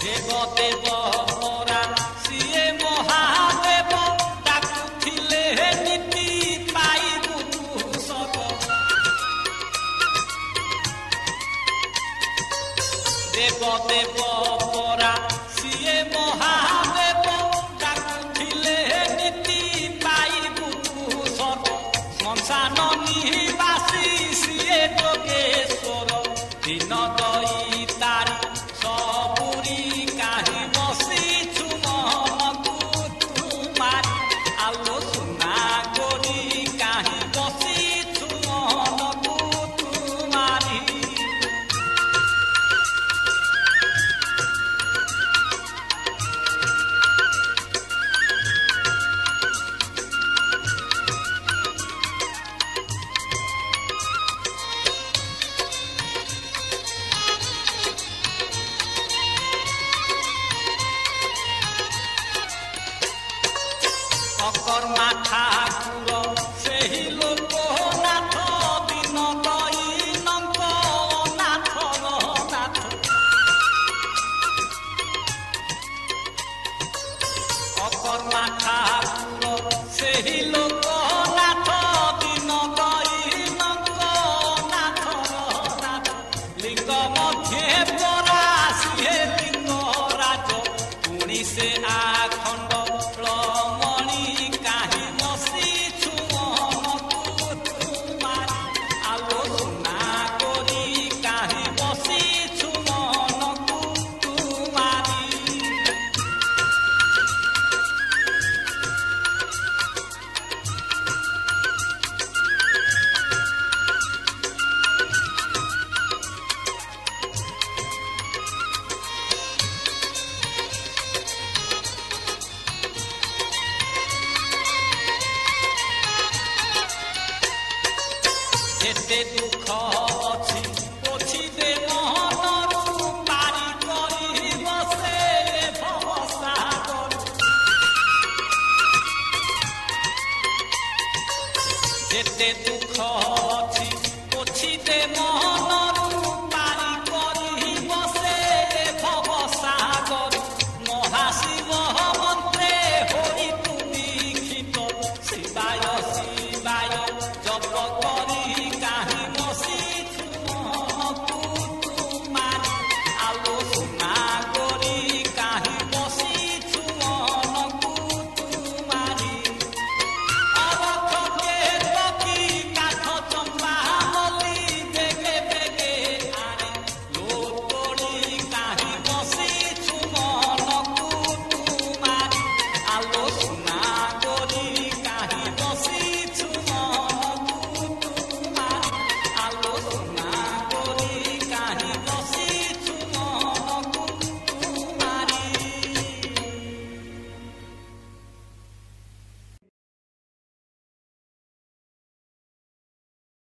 देव देव मोरा सिए महादेव डाकुथिले नीति पाइबु तू सब देव देव मोरा सिए महादेव डाकुथिले नीति पाइबु तू सब श्मशान निवासी सिए जोगेश्वर दिन दई तारी सबुरी काहि बसिछु मनकु तुमारी आलो सुना गोरी काहि बसिछु मनकु तुमारी অকর্মা ঠাকুর সেই লোক নাথ দিন দৈনন্দ নাথ নাথ অকর্মা ঠাকুর সেই লোক নাথ দিন দৈনন্দ নাথ নাথ লিঙ্গ মধ্যে পরা সিহে লিঙ্গ রাজ পুଣି সে আখণ্ড যেতে দুঃখ অছি পছি দে মনরু পারি করি বসে ভবসাগর যেতে দুঃখ